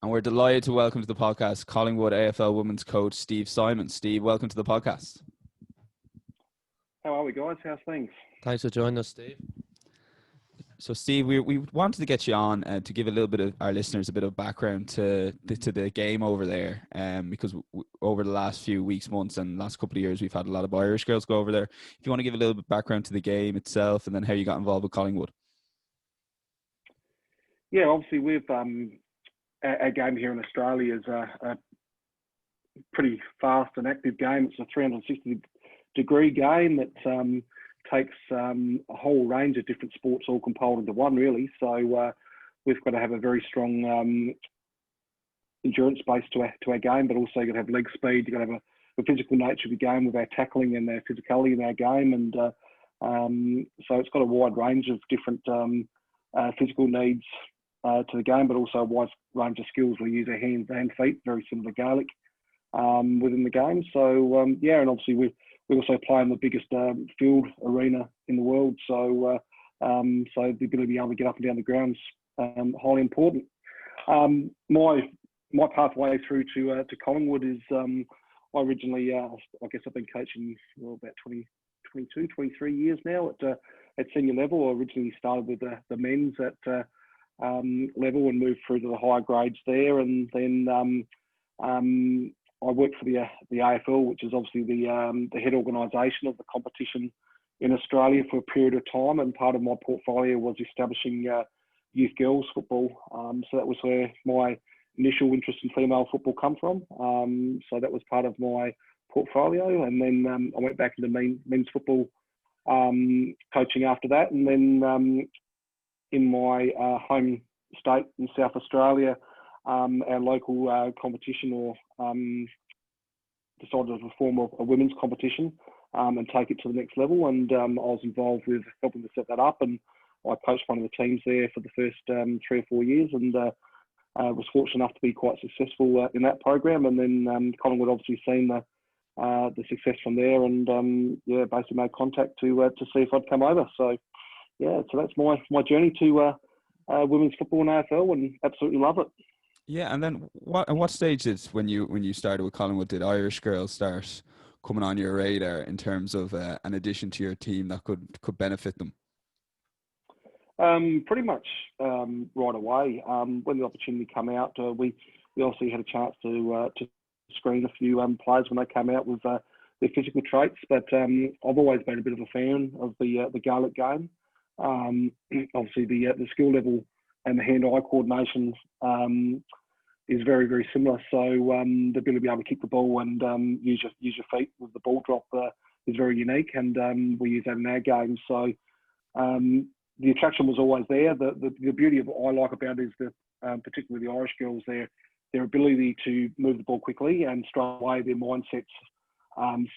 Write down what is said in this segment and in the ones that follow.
And we're delighted to welcome to the podcast Collingwood AFL women's coach Steve Symonds. Steve, welcome to the podcast. How are we, guys? How's things? Thanks for joining us, Steve. So, Steve, we wanted to get you on to give a little bit of our listeners a bit of background to the game over there, because over the last few weeks, months, and last couple of years, we've had a lot of Irish girls go over there. If you want to give a little bit of background to the game itself, and then how you got involved with Collingwood. Yeah, obviously we've our game here in Australia is a pretty fast and active game. It's a 360-degree game that takes a whole range of different sports all compiled into one, really. So we've got to have a very strong endurance base to our game, but also you've got to have leg speed. You've got to have a physical nature of the game with our tackling and our physicality in our game. And so it's got a wide range of different physical needs to the game, but also a wide range of skills. We use our hands and feet, very similar to Gaelic, within the game. So and obviously we also play in the biggest field arena in the world. So so the ability to be able to get up and down the ground is highly important. My pathway through to Collingwood is I originally I guess I've been coaching about 23 years now at senior level. I originally started with the men's at level and moved through to the higher grades there, and then I worked for the AFL, which is obviously the head organisation of the competition in Australia for a period of time, and part of my portfolio was establishing youth girls football. So that was where my initial interest in female football come from. So that was part of my portfolio, and then I went back into men's football coaching after that, and then in my home state in South Australia, our local competition decided to form a women's competition and take it to the next level. And I was involved with helping to set that up, and I coached one of the teams there for the first 3 or 4 years, and was fortunate enough to be quite successful in that program. And then Collingwood obviously seen the success from there, and basically made contact to see if I'd come over. So that's my journey to women's football and AFL, and absolutely love it. Yeah, and then what stage did when you started with Collingwood, did Irish girls start coming on your radar in terms of an addition to your team that could benefit them? Pretty much right away. When the opportunity came out, we obviously had a chance to screen a few players when they came out with their physical traits. But I've always been a bit of a fan of the Gaelic game. Obviously, the skill level and the hand-eye coordination is very, very similar. So the ability to be able to kick the ball and use your feet with the ball drop is very unique, and we use that in our game. So the attraction was always there. The beauty of what I like about it is that, particularly the Irish girls, their ability to move the ball quickly, and straight away their mindset's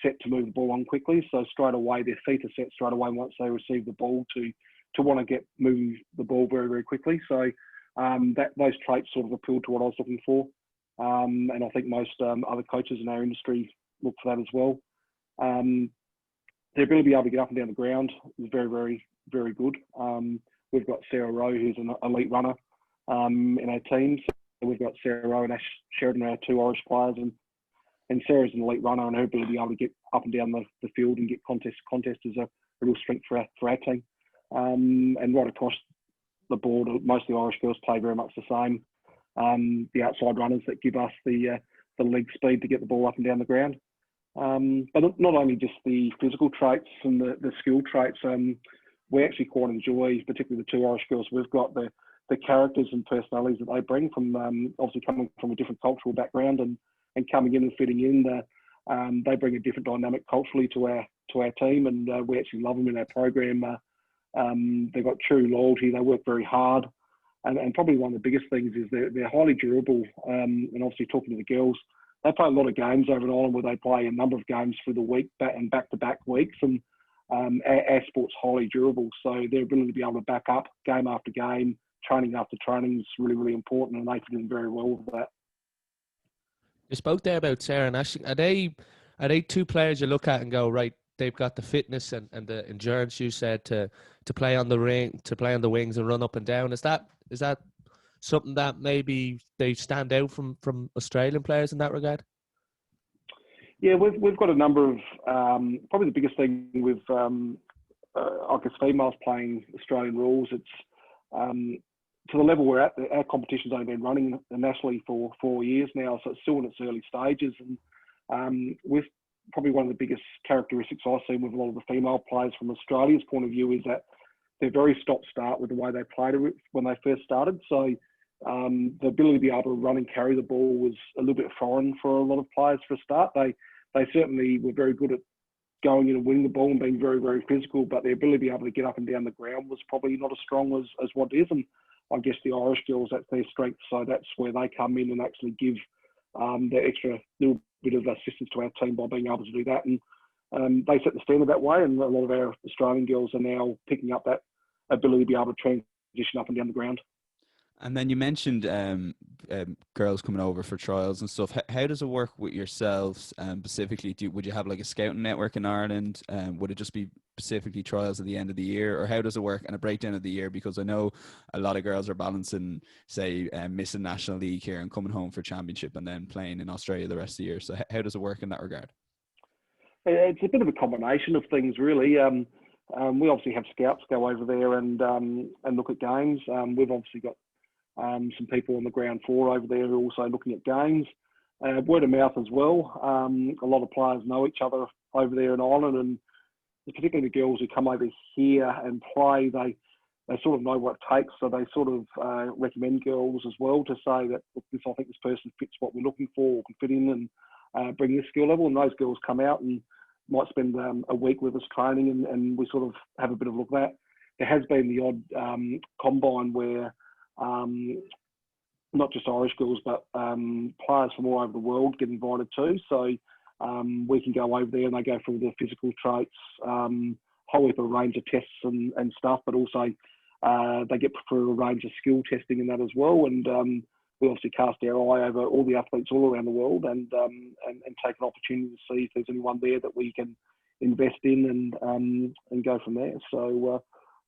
set to move the ball on quickly. So straight away their feet are set straight away once they receive the ball to want to move the ball very, very quickly. So those traits sort of appealed to what I was looking for, and I think most other coaches in our industry look for that as well. Their ability to be able to get up and down the ground is very, very, very good. We've got Sarah Rowe, who's an elite runner in our team. So we've got Sarah Rowe and Aisling Sheridan, our 2 Irish players, and Sarah's an elite runner, and her ability to be able to get up and down the field and get contest is a real strength for our team. And right across the board, most of the Irish girls play very much the same. The outside runners that give us the leg speed to get the ball up and down the ground. But not only just the physical traits and the skill traits, we actually quite enjoy, particularly the 2 Irish girls, we've got the characters and personalities that they bring from obviously coming from a different cultural background and coming in and fitting in. They bring a different dynamic culturally to our team, and we actually love them in our program. They've got true loyalty. They work very hard, and probably one of the biggest things is they're highly durable. And obviously talking to the girls, they play a lot of games over in Ireland where they play a number of games through the week and back-to-back weeks, and our sport's highly durable. So their ability to be able to back up game after game, training after training is really, really important, and they fit in very well with that. You spoke there about Sarah and Aisling. Are they 2 players you look at and go, right, they've got the fitness and the endurance, you said, to play on the ring, to play on the wings and run up and down? Is that something that maybe they stand out from Australian players in that regard? Yeah, we've got a number of probably the biggest thing with I guess females playing Australian rules. It's to the level we're at. Our competition's only been running nationally for 4 years now, so it's still in its early stages. And with probably one of the biggest characteristics I've seen with a lot of the female players from Australia's point of view is that they're very stop-start with the way they played when they first started. So the ability to be able to run and carry the ball was a little bit foreign for a lot of players for a start. They certainly were very good at going in and winning the ball and being very, very physical, but their ability to be able to get up and down the ground was probably not as strong as what it is. And I guess the Irish girls, that's their strength. So that's where they come in and actually give that extra little bit of assistance to our team by being able to do that. And they set the standard that way. And a lot of our Australian girls are now picking up that ability to be able to transition up and down the ground. And then you mentioned girls coming over for trials and stuff. How does it work with yourselves specifically? Would you have like a scouting network in Ireland? Would it just be specifically trials at the end of the year? Or how does it work and a breakdown of the year? Because I know a lot of girls are balancing, say, missing National League here and coming home for championship and then playing in Australia the rest of the year. So how does it work in that regard? It's a bit of a combination of things, really. We obviously have scouts go over there and look at games. We've obviously got some people on the ground floor over there who are also looking at games. Word of mouth as well. A lot of players know each other over there in Ireland, and particularly the girls who come over here and play, they sort of know what it takes. So they sort of recommend girls as well to say that, look, I think this person fits what we're looking for or can fit in and bring this skill level. And those girls come out and might spend a week with us training, and we sort of have a bit of a look at that. There has been the odd combine where not just Irish girls, but players from all over the world get invited too. So we can go over there and they go through the physical traits, whole heap of range of tests and stuff, but also they get through a range of skill testing and that as well. And we obviously cast our eye over all the athletes all around the world and take an opportunity to see if there's anyone there that we can invest in and go from there. So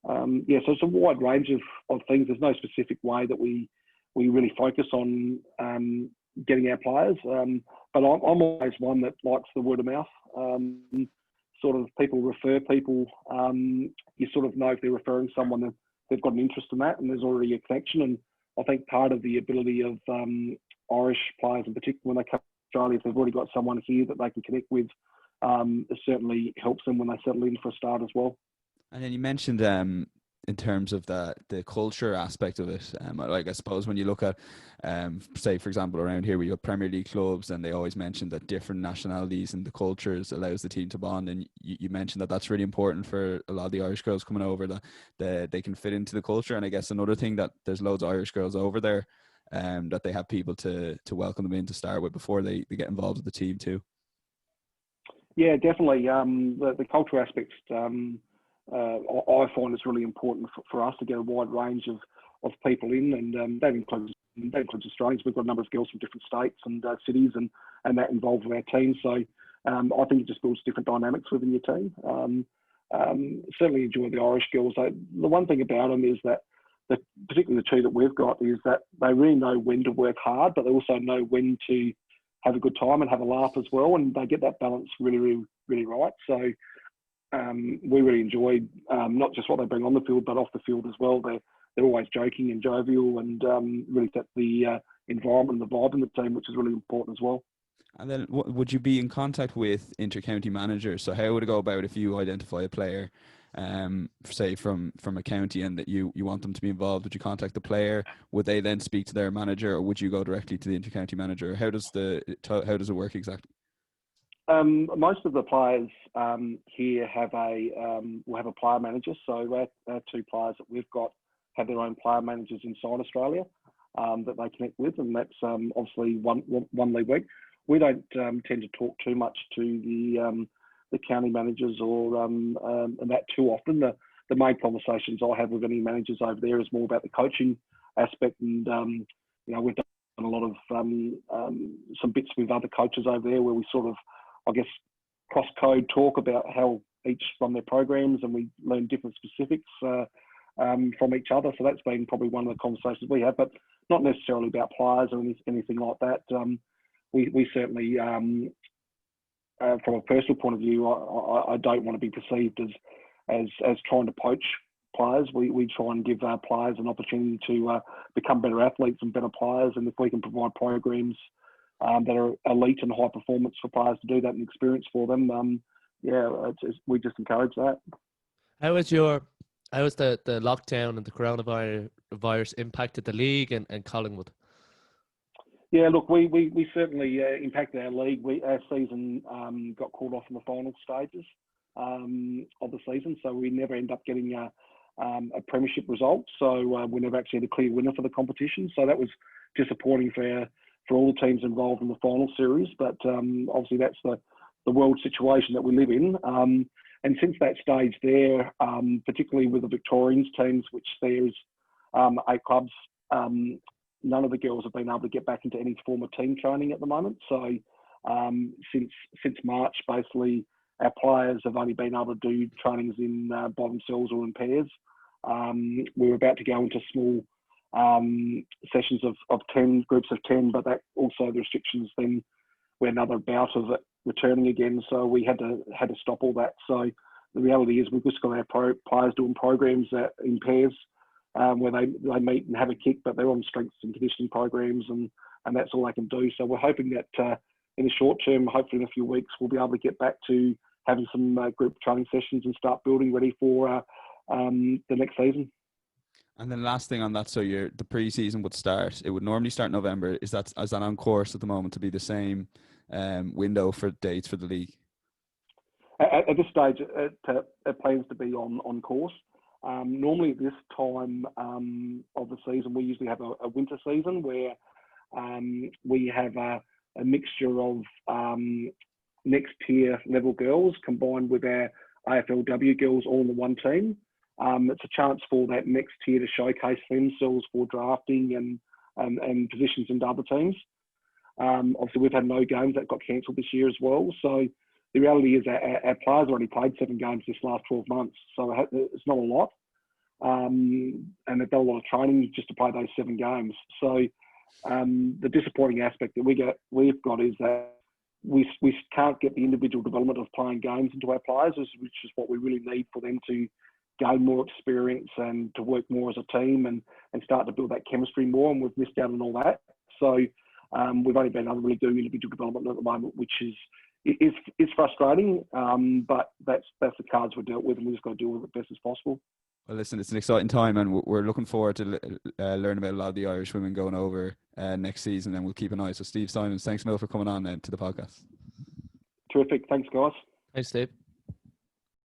so it's a wide range of things. There's no specific way that we really focus on getting our players. But I'm always one that likes the word of mouth. Sort of people refer people. You sort of know if they're referring someone that they've got an interest in that and there's already a connection. And I think part of the ability of Irish players in particular when they come to Australia, if they've already got someone here that they can connect with, it certainly helps them when they settle in for a start as well. And then you mentioned in terms of the culture aspect of it, like I suppose when you look at, say, for example, around here we have Premier League clubs and they always mention that different nationalities and the cultures allows the team to bond. And you mentioned that that's really important for a lot of the Irish girls coming over, that they can fit into the culture. And I guess another thing that there's loads of Irish girls over there that they have people to welcome them in to start with before they get involved with the team too. Yeah, definitely. The culture aspects, I find it's really important for us to get a wide range of people in, and that includes Australians. We've got a number of girls from different states and cities, and that involved with our team. So I think it just builds different dynamics within your team. Certainly enjoy the Irish girls. The one thing about them is that, particularly the two that we've got, is that they really know when to work hard, but they also know when to have a good time and have a laugh as well, and they get that balance really, really, really right. So we really enjoyed not just what they bring on the field, but off the field as well. They're always joking and jovial and really set the environment and the vibe in the team, which is really important as well. And then would you be in contact with InterCounty Manager? So how would it go about if you identify a player, say from a county, and that you want them to be involved? Would you contact the player? Would they then speak to their manager, or would you go directly to the InterCounty Manager? How does it work exactly? Most of the players here will have a player manager. So our two players that we've got have their own player managers inside Australia that they connect with, and that's obviously one league week. We don't tend to talk too much to the county managers or and that too often. The main conversations I have with any managers over there is more about the coaching aspect, and we've done a lot of some bits with other coaches over there where we sort of, I guess, cross-code talk about how each run their programs, and we learn different specifics from each other. So that's been probably one of the conversations we have. But not necessarily about players or anything like that. We certainly, from a personal point of view, I don't want to be perceived as trying to poach players. We try and give our players an opportunity to become better athletes and better players, and if we can provide programs that are elite and high performance for players to do that and experience for them, we just encourage that. How has the lockdown and the coronavirus impacted the league and Collingwood? Yeah, look, we certainly impacted our league. Our season got called off in the final stages of the season, so we never end up getting a premiership result. So we never actually had a clear winner for the competition. So that was disappointing for all the teams involved in the final series. But obviously that's the world situation that we live in. And since that stage there, particularly with the Victorians teams, which there's 8 clubs, none of the girls have been able to get back into any form of team training at the moment. So since March, basically, our players have only been able to do trainings by themselves or in pairs. We're about to go into small sessions of 10, groups of 10, but that also the restrictions then we're another bout of it returning again. So we had to stop all that. So the reality is we've just got our players doing programs in pairs where they meet and have a kick, but they're on strengths and conditioning programs, and that's all they can do. So we're hoping that in the short term, hopefully in a few weeks, we'll be able to get back to having some group training sessions and start building ready for the next season. And then last thing on that, so the preseason would start. It would normally start November. Is that on course at the moment to be the same window for dates for the league? At this stage, it plans to be on course. Normally at this time of the season, we usually have a winter season where we have a mixture of next tier level girls combined with our AFLW girls all in the one team. It's a chance for that next tier to showcase themselves for drafting and positions into other teams. Obviously, we've had no games that got cancelled this year as well. So the reality is our players only played 7 games this last 12 months. So it's not a lot. And they've done a lot of training just to play those 7 games. So the disappointing aspect that we've got is that we can't get the individual development of playing games into our players, which is what we really need for them to gain more experience and to work more as a team and start to build that chemistry more. And we've missed out on all that. So we've only been able to really do individual development at the moment, which is frustrating. But that's the cards we're dealt with, and we just got to deal with it best as possible. Well, listen, it's an exciting time, and we're looking forward to learn about a lot of the Irish women going over next season, and we'll keep an eye. So, Steve Symonds, thanks, Mil, for coming on to the podcast. Terrific. Thanks, guys. Thanks, Steve.